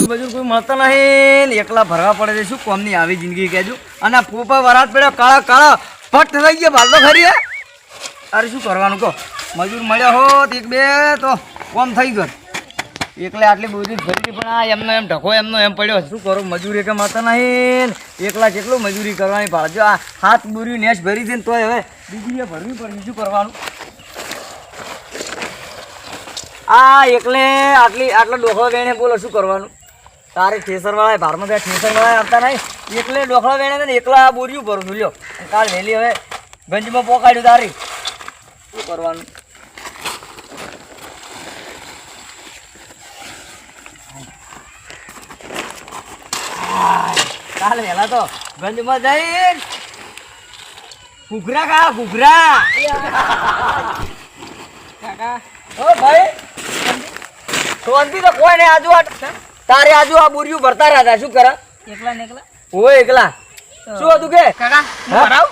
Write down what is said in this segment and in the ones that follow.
મજૂર કોઈ મળતા નહીં, એકલા ભરવા પડે છે. શું કોમની આવી જિંદગી કહેજો. અને પોપા વરાત પડ્યો કાળા કાળા ફટ થઈ ગયા ભાલ તો ખરી. અરે શું કરવાનું કહો, મજૂર મળ્યા હોત એક બે તો કોમ થઈ ગયો. એકલે આટલી બધી ભરી પણ આ એમનો એમ ઢકો એમનો એમ પડ્યો. શું કરું, મજૂરી કે મળતા નહીં, એકલા કેટલું મજૂરી કરવાની ભાળ. જો આ હાથ બુરી નેસ ભરી છે ને તોય હવે બીજી ભરવી પડે. શું કરવાનું, આ એકલે આટલો ડોખલો વેણે બોલો શું કરવાનું. તારે ઠેસરવાળા ભારમાં ત્યાં ઠેસરવાળા આવતા નહીં, એકલે ડોખલો વેણે ને એકલા બોર્યું ભરું છું. લ્યો કાલ વહેલી હવે ગંજમાં પોકાડ્યું તારી. શું કરવાનું, કાલ વહેલા તો ગંજમાં જઈ ઘૂઘરા ખા ઘૂઘરા. કાકા ઓ ભાઈ શાંતિ તો કોઈ નહીં. આજુ તારે આજુ આ બોરિયું ભરતા રહ્યા. શું કરા એકલા ને એકલા? ઓય એકલા. શું હતું કે કાકા હું ભરાવ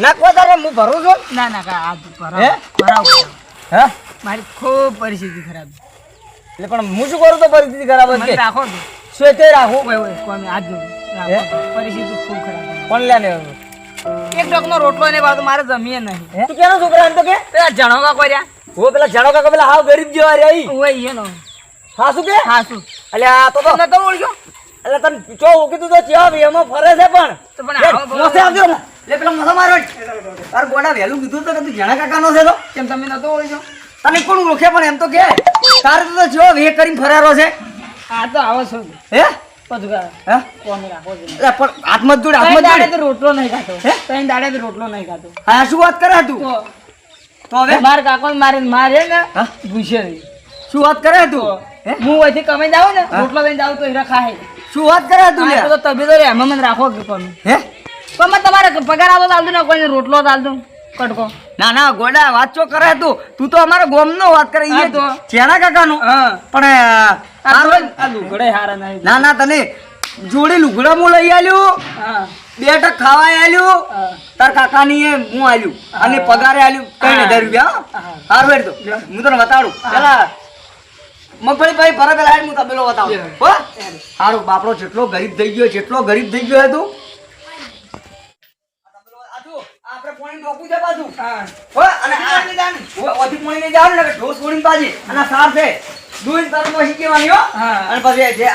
નાખવા તારે હું ભરું છું. ના ના કાકા આજ ભરાવ હે મારી ખૂબ પરિસ્થિતિ ખરાબ એટલે પણ હું શું કરું તો પરિસ્થિતિ ખરાબ જ છે. રાખો શું તે રાખું કોમ આજ પરિસ્થિતિ ખૂબ ખરાબ. પણ લે ને એક ટકનો રોટલો ને બાદ મારે જમીએ નહીં. તું કેનો છોકરા તો કે પેલા જણોકા કર્યા ઓ પેલા જણો કાકા પેલા હાવ ગરીબ જેવા રહી. ઓય એનો હા શું કે હા શું એટલે આ તો તમને તો ઓળખ્યો એટલે તને ચો કીધું તો ચા એમાં ફરે છે પણ તો પણ મોસે આવજો ને લે પેલા મસા મારો તાર ગોડા વહેલું કીધું તો કે તું જણા કાકાનો છે તો કેમ તમે નતો ઓળખ્યો? તને કોણ ઓળખે પણ એમ તો કે તારે તો જો વે કરીને ફરારો છે. આ તો આવો છો હે બધું કા હે કોમ રાખો છે. એટલે પણ હાથમાં જોડે તઈ હાથમાં દાડે જોડે તો રોટલો નહીં ખાતો. હે? તઈ દાડે તો રોટલો નહીં ખાતો. હા શું વાત કરે તું તો હવે માર કાકો મારે ને હા? ભૂસે શું વાત કરે તું હે હું અહીંથી કમાઈ જાઉં ને રોટલો લઈને જાઉં તો હીરા ખાય. શું વાત કરે તું લે આ તો તબિયત રે એમાં મને રાખો કે કોમ હે પણ મને તમારે પગાર આલો ચાલતું ને કોઈને રોટલો ચાલતું કટકો. ના ના ગોડા વાત ચો કરે તું તો અમારા ગોમનો વાત કરે હા ઈ તો. ચેના કાકાનો હા પણ આ લુગડે હારા નહીં. ના ના તને જોડે લુગડા હું લઈ આલ્યું, હા 2 ટક ખાવા આલ્યું, હા. તાર કાકાની એ હું આલ્યું અને પગારે આલ્યું 3000 રૂપિયા. હારું હેડ તો હું તને બતાડું. પેલા મગફળી ભાઈ ફરે પેલા હેડ હું તબેલો બતાવું હો. હારું બાપડો જેટલો ગરીબ થઈ ગયો હે તું. આપણે પાણી નોખું છે પાછું હો અને આ ઓથી પાણી લઈ જાવ ને કે ઢોસ છોડીને પાછી અને સાર છે દૂધ તરફ શીખવાની હો. અને પછી જે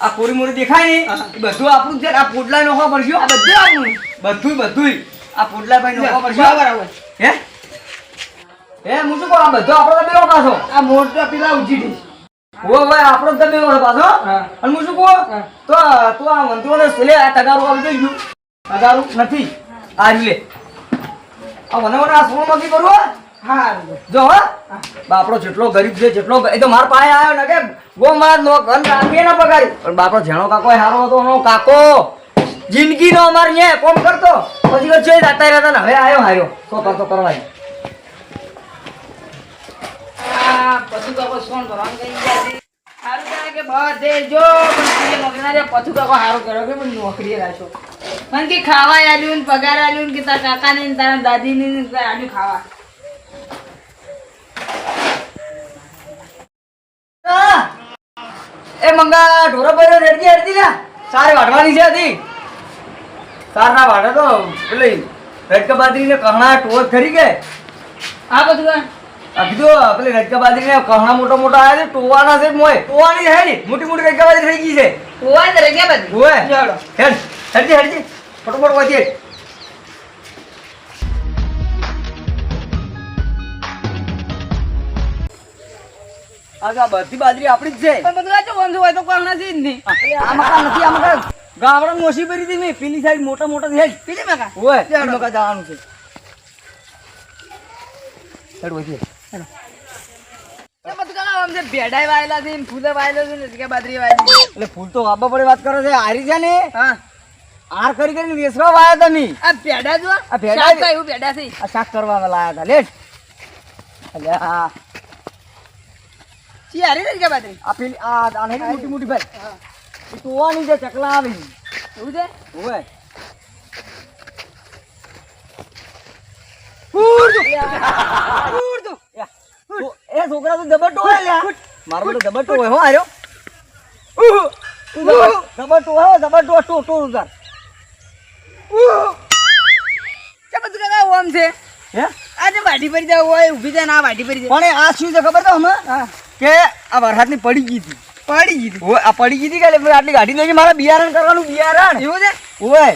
આ કોરી મોરી દેખાય ને એ બધું આપણું છે. આ પોડલા નોખવા પડશે. આ બધું આપણું બધું આ પોડલા ભાઈ નોખવા પડશે. હે હે હું શું કહું, આ બધો આપણો તબેલો પાછો. આ મોટા પેલા ઉજી ઓ ભાઈ આપણો તબેલો છે પાછો. અને હું શું કહું તો તું આ મંત્રોને લે આ તગારું આવી દઈ ગયું. તગારું નથી આ લે આ મને આ સોળમાં કી કરું. હા જો હો બાપડો જેટલો ગરીબ છે એ તો માર પાસે આવ્યો ને કે ગો માર નો ઘર રાખીએ ના પગારી. પણ બાપડો જેણો કાકો હારો હતો નો કાકો જિંદગીનો અમાર ને કોમ કરતો પછી જોઈ રાતા રહેતા ને હવે આવ્યો હાર્યો તો કરતો કરવાય. આ પશુ કાકો સોન ભરવાનું કઈ ગયા સારું કરે કે બધે જો પણ નોકરી ના પશુ કાકો સારું કર્યો કે પણ નોકરી રાખો. મને કે ખાવા આલ્યું ને પગાર આલ્યું ને કે તારા કાકા ને તારા દાદી ને આલ્યું ખાવા. એ મંગા ઢોરો બરો રેડતી લે સારી વાઢવાની છે હતી. સાર ના વાઢે તો પેલી રજકા બાજરીને કહણા ટોર ખરી કે આ બધું આ કીધું પેલી રજકા બાજરીને કહણા મોટા આવ્યા છે ટોવાના છે. મોય ટોવાની છે ને મોટી રજકા બાજરી થઈ ગઈ છે. ઓય તો રેગ્યા બધું ઓય ચાલો હેડજી ફટોફટ વાંચી. આ બધી બાજરી આપણી જ છે. પણ બધું આ ચોંધું હોય તો કોણ નથી જ નહીં. આ મકાન નથી, આ મકાન ગાવડા મોસી ભરી હતી મેં. પેલી સાઈડ મોટા છે. પીલી મકા ઓય પેલી મકાન જવાનું છે. હેડ વાંચી. એ બધું કાકા આમ જે ભેડાઈ વાયેલા છે ફૂલે વાયેલો છે ને કે બાદરી વાયેલી છે. એટલે ફૂલ તો વાબા પડે વાત કરે છે. હારી છે ને હા આર કરીને વેસવા વાયા તમે. આ ભેડા જો આ ભેડા શાક તો એવું ભેડા છે. આ શાક કરવા લાયા હતા લેટ. એટલે આ ચી હારી છે કે બાદરી પેલી આ મોટી ભાઈ એ ટોવાની જે ચકલા આવી એવું છે. ઓય એ છોકરા તો દબટો હોય લ્યા. મારો તો દબટો હોય હો આર્યો. જબર ટો હો જબર ટો ઉતાર ચા બધું કાકા ઓમ છે હે આજે વાઢી પડી જાય હોય ઊભી જાય ના વાઢી પડી જાય પણ આ શું છે ખબર તો હમણાં કે આ વરસાદની પડી ગઈ હતી ઓય આ પડી ગઈ હતી કે એટલે આટલી ગાડી લઈ મારે બિયારણ કરવાનું બિયારણ એવું છે ઓય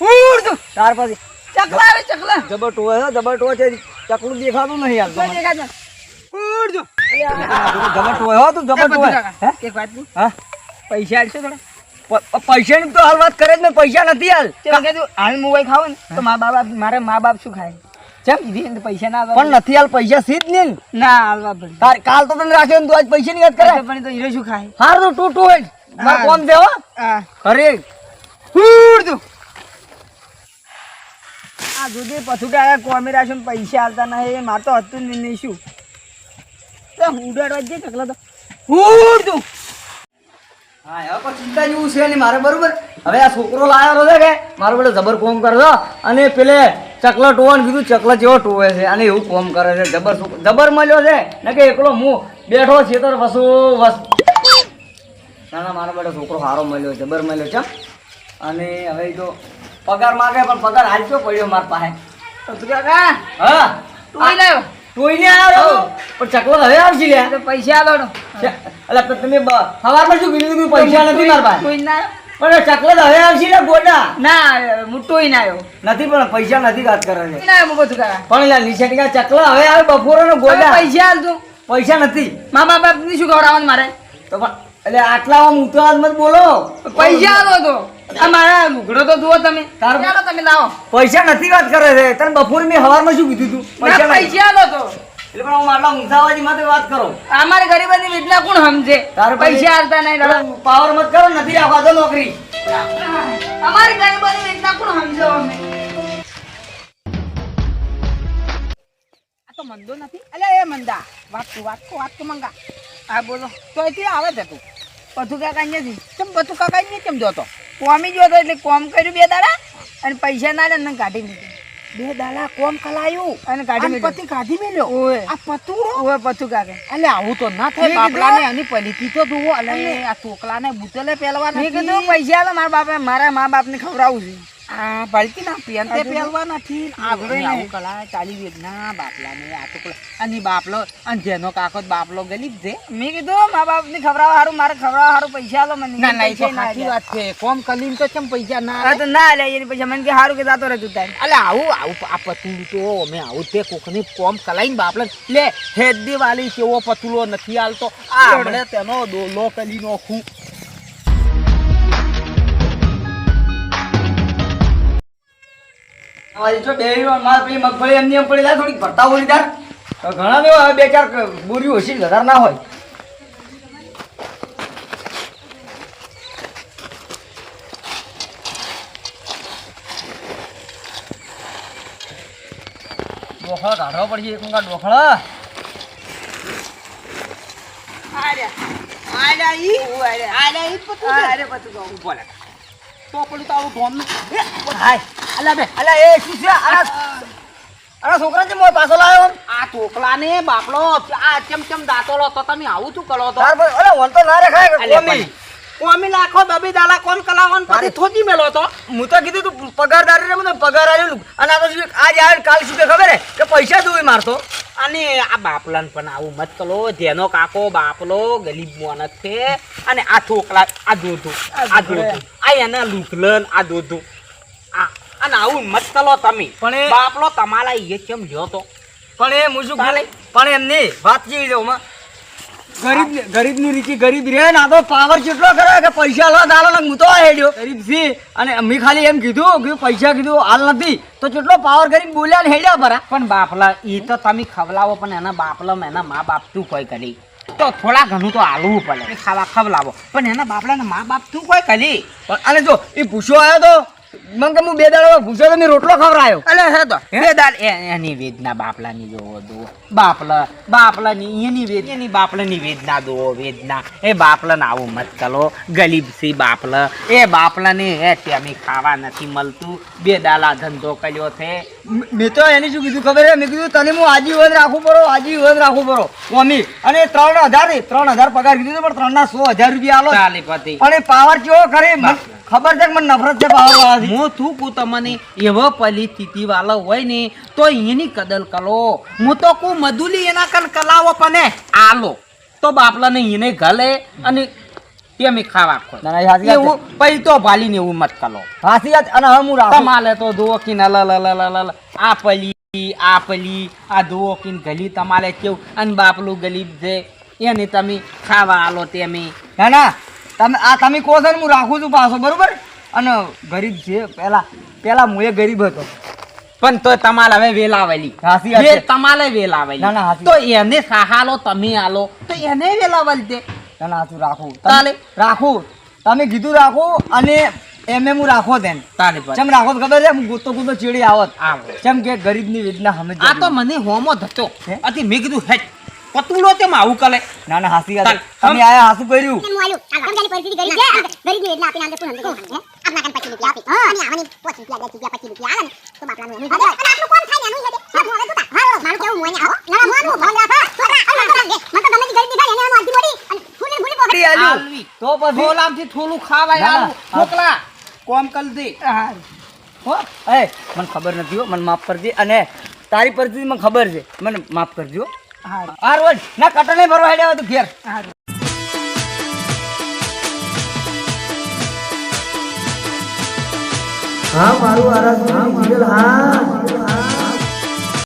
ઉડ તું ત્યાર પછી ચકલા આવે ચકલા જબર ટો હે જબર ટો છે ચકલું દેખાતું નહીં હાલ તો કોઈ દેખાય ઉડ તું જબર ટો હો તું જબર ટો હે એક વાત પૂછ હા પૈસા આલશો થોડા પૈસાની તો હાલ વાત કરે જ ને પૈસા નથી હાલ ચલો કે તું હાલ મોબાઈલ ખાવ ને તો મારે મા બાપ શું ખાય ચમ કીધી ને પૈસા ના પણ નથી હાલ પૈસા સીધ ને ના હાલવા પડે તાર કાલ તો તને રાખ્યો ને તું આજ પૈસા ની વાત કરે પણ તો હીરો શું ખાય હાર તો ટૂટું હોય માર કોમ દેવો હા ખરે ઉડ તું આ સુધી પછું કે આ કોમી રાખ્યો ને પૈસા આલતા ના એ માર તો હતું જ નહીં શું તો ઉડાડવા જ ચકલા તો ઉડ તું હા હવે કોઈ ચિંતા જેવું છે નહીં મારે બરોબર હવે આ છોકરો લાવ્યો છે કે મારો બેટો જબર કોમ કરજો અને પેલે ચકલા ટોવાનું કીધું ચકલા જેવો ટોવે છે અને એવું કોમ કરે છે જબર મળ્યો છે ને કે એકલો હું બેઠો છેતર વસુ વસ ના ના મારો બેટો છોકરો સારો મળ્યો જબર મળ્યો છે અને હવે તો પગાર માગે પણ પગાર હાલ તો પડ્યો મારા પાસે તો કાકા હા તું લાવ્યો ટોઈને આવ્યો પણ ચકલો હવે આવશે લ્યા તો પૈસા આલો એટલે તમે સવારમાં શું કીધું પૈસા નથી મારા પાસે કોઈ ના પણ ચકલો તો હવે આવશે ને ગોડા ના મુટોઈ ના આવ્યો નથી પણ પૈસા નથી વાત કરે છે ના આવ્યો બધું કાકા પણ એટલે નિશેટિકા ચકલા હવે આવે બપોરે નો ગોડા પૈસા આલ તું પૈસા નથી મા બાપ ની શું ખવડાવવાનું મારે તો પણ એટલે આટલા આમ ઉતરાજ મત બોલો પૈસા આલો તો આ મારા લુગડો તો જુઓ તમે તાર- ચાલો તમે લાવો પૈસા નથી વાત કરે છે તને બપોરે મેં સવારમાં શું કીધું તું ના, નથી. પૈસા આલો તો એટલે પણ હું આટલા ઊંઘાવાજી માટે વાત કરો અમારી ગરીબાની વેદના કોણ સમજે તારે પૈસા આલતા નહીં દાદા પાવર મત કરો નથી રાખવા દો નોકરી અમારી ગરીબાની વેદના કોણ સમજો અમે આ તો મંદો નથી અલ્યા એ મંદા વાત તો મંગા હા બોલો તો અહીંથી આવે છે તું પથુ કાકા નથી કેમ પથુ કાકા નહીં કેમ જોતો કોમી જોતો એટલે કોમ કર્યું 2 દાડા અને પૈસા ના લે ને કાઢી મૂક્યું 2 દાડા કોમ કલાયું અને કાઢી અને મૂક્યું પતિ કાઢી મેલ્યો ઓય આ પતુડો ઓય પથુ કાકા અલે આવું તો ના થાય મેં બાપલાને આની પલીતી તો જુઓ અલે આ ટોકલાને બુતલે પેલવા મેં નથી કીધું પૈસા આલો મારા બાપે મારા મા બાપને ખવડાવું છે આ ભલતી ના પેનતે હજુ તો પેલવા નથી આગળ આગળ નહીં. આવું કલા ચાલી વેદના બાપલાને આ ટોકલા અને બાપલો અને જેનો કાકો જ બાપલો ગલીબ છે મેં કીધું મા બાપને ખવડાવવા હારું મારે ખવડાવવા હારું પૈસા આલો મને ના ના એ તો પૈસા ના સાચી આલ્યા. વાત છે કોમ કલીમ તો ચમ પૈસા ના હા તો ના લે એની પૈસા મને કે હારું કે જાતો રહે તું તારે અલે આવું આ પતુલું તો અમે આવું તે કોકની કોમ કલાઈને બાપલા લે હેદી વાલી કેવો પતુલો નથી આલતો આ હમણે તેનો દોલો કલી નોખું આજે જો બે માર પેલી મગફળી એમની એમ પડી જાય થોડીક ભરતા હોય તાર તો ઘણા દેવા હવે 2-4 બોરીઓ હશે વધારે ના હોય ડોખળા કાઢવા પડશે એક મુકા ડોખળા તો પેલું તો આવું ધોમનું હાય અલા બે અલા એ શું છે અલા છોકરા છે મોય પાછો લાવ્યો આ ટોકલાને બાપલો આ ચમ દાંતોલો તો તમે આવું શું કરો તો તાર પર અલા વન તો ના રેખાય અલે કોમી કોમી લાખો દબી દાલા કોમ કલાવન પછી થોજી મેલો તો હું તો કીધું તું પગારદારી ને મને પગાર આલ્યો અને આ તો શું આજ આવે કાલ શું ખબર હે કે પૈસા દુઈ મારતો અને આ બાપલાન પણ આવું મત કરો જેનો કાકો બાપલો ગરીબ મોનત છે અને આ ટોકલા આ દોધું આ એના લુકલન આ દોધું આ અને આવું મત કરો તમે પણ એ- બાપલો તમારા એ કેમ લ્યો તો પણ એ હું શું કહું? પણ એમની વાત કેવી છે ઓમાં ગરીબની રીતિ ગરીબ રે ને આ તો પાવર કેટલો કરે કે પૈસા લો દાલો ને હું તો હેડ્યો ગરીબ છે અને મેં ખાલી એમ કીધું કે પૈસા કીધું હાલ નથી તો કેટલો પાવર ગરીબ બોલ્યા ને હેડ્યા પરા પણ બાપલા એ તો તમે ખવડાવો પણ એના બાપલા એના મા બાપ તું કોઈ કરી તો થોડા ઘણું તો હાલવું પડે એ ખાવા ખવડાવો પણ એના બાપલાના મા બાપ તું કોઈ કરી પણ અને જો એ પૂછો આવ્યો તો મન કે હું 2 દાડા ભૂસો તો મેં રોટલો ખવરાયો. અલે હે તો બે દાલ એની વેદના બાપલાની જોવો દો બાપલાની એની બાપલાની વેદના દો વેદના એ બાપલાને આવું મત કરો ગરીબ સી બાપલા એ બાપલાને હે તેમી ખાવા નથી મળતું 2 દાલા ધંધો કર્યો છે મેં તો એને શું કીધું ખબર છે મેં કીધું તને હું આજીવન રાખવું પડો મમ્મી અને 3,000 પગાર કીધું પણ 3 ના 100,000 રૂપિયા આલો ચાલે પતિ અને પાવર કેવો કરે ખબર છે કે મને નફરત છે પાવર વાળાથી. હું તું કુ તમને એવો પરિસ્થિતિ વાળો હોય ને તો એની કદર કરો હું તો કુ મધુલી એના કન કલાવો પણ આલો તો બાપલાને એને ગલે અને તેમી ખાવા ખો ના, ના, એ હાચી વાત છે. એવું પૈ તો ભાલીને એવું મત કરો હાસી વાત. અને હવે હું રાખું તમારે તો દુઓ કિન આ પલી આ દુઓ કિન ગલી તમારે કેવું અને બાપલું ગલીબ છે એને તમે ખાવા આલો તેમી ના તમે કહો છો ને હું રાખું છું પાછો બરોબર. અને ગરીબ છે પેલા હું એ ગરીબ હતો પણ તો તમારે હવે વેલાવેલી હાસી વાત છે. તમારે વેલાવેલી ના, ના, હાચી તો એને સહાલો તમે આલો તો એને વેલાવલ દે ના તું રાખું ચાલે. રાખું તમે કીધું રાખું અને એમ હું રાખો તેમ તારે ચમ રાખો તો ખબર છે હું ગોતો ચીડી આવત આવો ચમ કે ગરીબની વેદના સમજ આ તો મને હોમો ધતો હે? અતિ મેં કીધું હે પતુડો તેમ આવું કરે ના હાસી વાત ચાલ, તમે આયા હાસું કર્યું પરિસ્થિતિ ગરીબ છે ગરીબની વેદના આપીને આંદે પૂનમ દે આપના કાન 25 રૂપિયા આપી હા અને આવની 5 રૂપિયા 10 રૂપિયા 25 રૂપિયા આવે ને તો બાપલાનું એનું અને આપણું કોમ થાય ને એનું હેડે હા હવે જોતા હા મારું કેવું મોય ને આવો ના મોનું ફોન રાખા છોકરા અરે મને ગમે તે ગરીબ દીધા એને આલતી મોડી અને ભૂલી પકડી આલ્યું. આલવી. તો પછી થોલામથી થોલું ખાવાય ના, ના. આલું મોકલા કોમ કલ દે હો એ મને ખબર નથી હો મને માફ કરજે અને તારી પરિસ્થિતિ મને ખબર છે મને માફ કરજો. હા રોજ ના કટર નહીં ભરવા હેડ્યા તું ઘેર. હા મારું આરાધના હા